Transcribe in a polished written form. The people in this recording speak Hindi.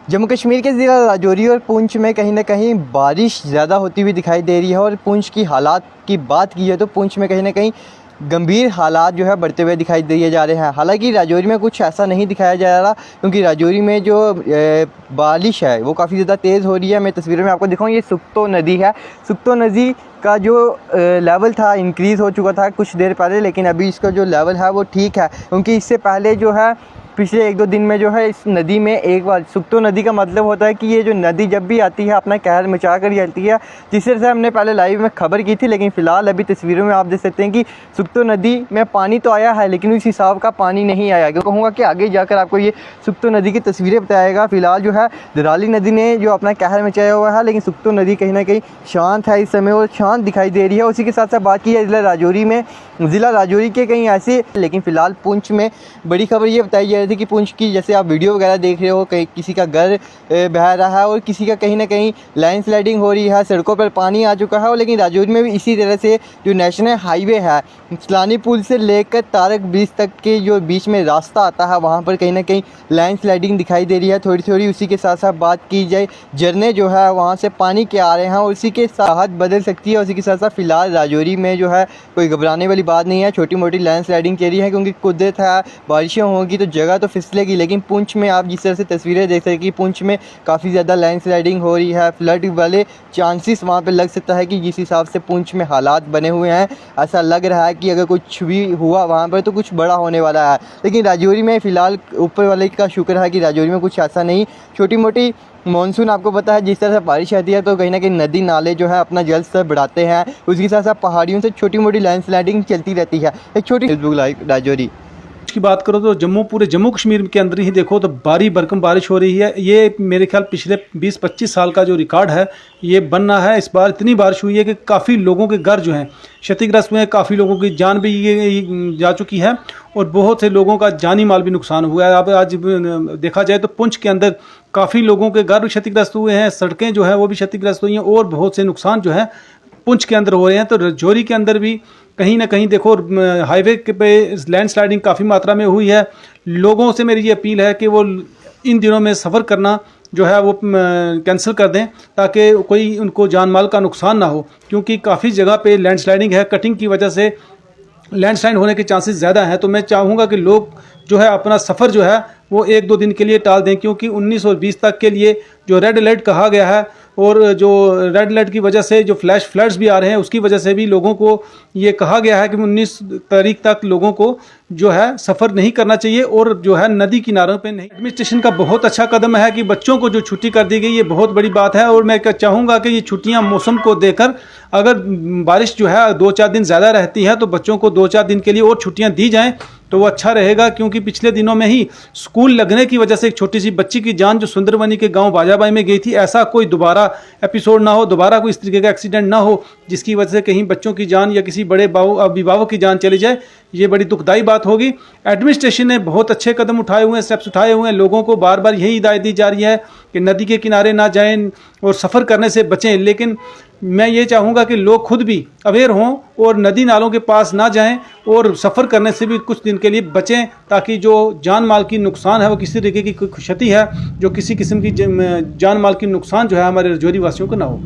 जम्मू कश्मीर के ज़िला राजौरी और पुंछ में कहीं ना कहीं बारिश ज़्यादा होती हुई दिखाई दे रही है और पुंछ की हालात की बात की है तो पुंछ में कहीं ना कहीं गंभीर हालात जो है बढ़ते हुए दिखाई दिए जा रहे हैं। हालांकि राजौरी में कुछ ऐसा नहीं दिखाया जा रहा क्योंकि राजौरी में जो बारिश है वो काफ़ी ज़्यादा तेज़ हो रही है। मैं तस्वीरों में आपको दिखाऊँ, ये सुक्तो नदी है। सुक्तो नदी का जो लेवल था इंक्रीज़ हो चुका था कुछ देर पहले, लेकिन अभी इसका जो लेवल है वो ठीक है क्योंकि इससे पहले जो है पिछले 1-2 दिन में जो है इस नदी में एक बार सुक्तो नदी का मतलब होता है कि ये जो नदी जब भी आती है अपना कहर मचा कर चलती है, जिस तरह से हमने पहले लाइव में खबर की थी। लेकिन फ़िलहाल अभी तस्वीरों में आप देख सकते हैं कि सुक्तो नदी में पानी तो आया है लेकिन उस हिसाब का पानी नहीं आया। क्यों कहूँगा कि आगे जाकर आपको ये सुक्तो नदी की तस्वीरें बताएगा। फ़िलहाल जो है दराली नदी ने जो अपना कहर मचाया हुआ है, लेकिन सुक्तो नदी कहीं ना कहीं शांत है इस समय और शांत दिखाई दे रही है। उसी के साथ साथ बात की है ज़िला राजौरी के कहीं ऐसे, लेकिन फ़िलहाल पुंछ में बड़ी खबर ये बताई जा रही थी कि पुंछ की जैसे आप वीडियो वगैरह देख रहे हो, कहीं किसी का घर बह रहा है और किसी का कहीं ना कहीं लैंडस्लाइडिंग हो रही है, सड़कों पर पानी आ चुका है। और लेकिन राजौरी में भी इसी तरह से जो नेशनल हाईवे है सलानी पुल से लेकर तारक ब्रिज तक के जो बीच में रास्ता आता है वहाँ पर कहीं ना कहीं लैंडस्लाइडिंग दिखाई दे रही है थोड़ी थोड़ी। उसी के साथ साथ बात की जाए झरने जो है वहाँ से पानी के आ रहे हैं और उसी के साथ बदल सकती है। उसी के साथ साथ फिलहाल राजौरी में जो है कोई घबराने वाली बात नहीं है, छोटी मोटी लैंडस्लाइडिंग चल रही है क्योंकि कुदरत है, बारिशें होंगी तो जगह तो फिसलेगी। लेकिन पुंछ में आप जिस तरह से तस्वीरें देख सकते हैं कि पुंछ में काफ़ी ज़्यादा लैंडस्लाइडिंग हो रही है, फ्लड वाले चांसेस वहाँ पे लग सकता है कि जिस हिसाब से पुंछ में हालात बने हुए हैं ऐसा लग रहा है कि अगर कुछ भी हुआ वहाँ पर तो कुछ बड़ा होने वाला है। लेकिन राजौरी में फ़िलहाल ऊपर वाले का शुक्र है कि राजौरी में कुछ ऐसा नहीं। छोटी मोटी मानसून आपको पता है जिस तरह से बारिश आती है तो कहीं ना कहीं नदी नाले जो है अपना जल स्तर बढ़ाते हैं, उसके साथ साथ पहाड़ियों से छोटी मोटी लैंडस्लाइडिंग चलती रहती है। एक छोटी फेसबुक लाइव राजौरी की बात करो तो पूरे जम्मू कश्मीर के अंदर ही देखो तो भारी भरकम बारिश हो रही है। ये मेरे ख्याल पिछले 20-25 साल का जो रिकॉर्ड है ये बनना है। इस बार इतनी बारिश हुई है कि काफ़ी लोगों के घर जो हैं क्षतिग्रस्त हुए हैं, काफ़ी लोगों की जान भी ये जा चुकी है और बहुत से लोगों का जानी माल भी नुकसान हुआ है। अब आज देखा जाए तो पुंछ के अंदर काफ़ी लोगों के घर भी क्षतिग्रस्त हुए हैं, सड़कें जो है वो भी क्षतिग्रस्त हुई हैं और बहुत से नुकसान जो है पुंछ के अंदर हो रहे हैं। तो राजौरी के अंदर भी कहीं ना कहीं देखो हाईवे पे लैंडस्लाइडिंग काफ़ी मात्रा में हुई है। लोगों से मेरी ये अपील है कि वो इन दिनों में सफ़र करना जो है वो कैंसिल कर दें ताकि कोई उनको जान माल का नुकसान ना हो, क्योंकि काफ़ी जगह पे लैंडस्लाइडिंग है, कटिंग की वजह से लैंडस्लाइड होने के चांसेस ज़्यादा हैं। तो मैं चाहूँगा कि लोग जो है अपना सफ़र जो है वो 1-2 दिन के लिए टाल दें, क्योंकि 19 और 20 तक के लिए जो रेड अलर्ट कहा गया है और जो रेड अलर्ट की वजह से जो फ्लैश फ्लड्स भी आ रहे हैं उसकी वजह से भी लोगों को ये कहा गया है कि 19 तारीख तक लोगों को जो है सफ़र नहीं करना चाहिए और जो है नदी किनारों पे नहीं। एडमिनिस्ट्रेशन का बहुत अच्छा कदम है कि बच्चों को जो छुट्टी कर दी गई, ये बहुत बड़ी बात है। और मैं चाहूँगा कि ये छुट्टियाँ मौसम को देकर अगर बारिश जो है 2-4 दिन ज़्यादा रहती है तो बच्चों को 2-4 दिन के लिए और छुट्टियाँ दी जाएँ तो वो अच्छा रहेगा। क्योंकि पिछले दिनों में ही स्कूल लगने की वजह से एक छोटी सी बच्ची की जान जो सुंदरबनी के गांव बाजाबाई में गई थी, ऐसा कोई दोबारा एपिसोड ना हो, दोबारा कोई इस तरीके का एक्सीडेंट ना हो जिसकी वजह से कहीं बच्चों की जान या किसी बड़े अभिभावक की जान चली जाए। ये बड़ी दुखदाई बात होगी। एडमिनिस्ट्रेशन ने बहुत अच्छे कदम उठाए हुए हैं, स्टेप्स उठाए हुए हैं। लोगों को बार बार यही हिदायत दी जा रही है कि नदी के किनारे ना जाएं और सफ़र करने से बचें। लेकिन मैं ये चाहूँगा कि लोग खुद भी अवेयर हों और नदी नालों के पास ना जाएं और सफ़र करने से भी कुछ दिन के लिए बचें, ताकि जो जान माल की नुकसान है वो किसी तरीके की क्षति है जो किसी किस्म की जान माल की नुकसान जो है हमारे राजौरी वासियों को ना हो।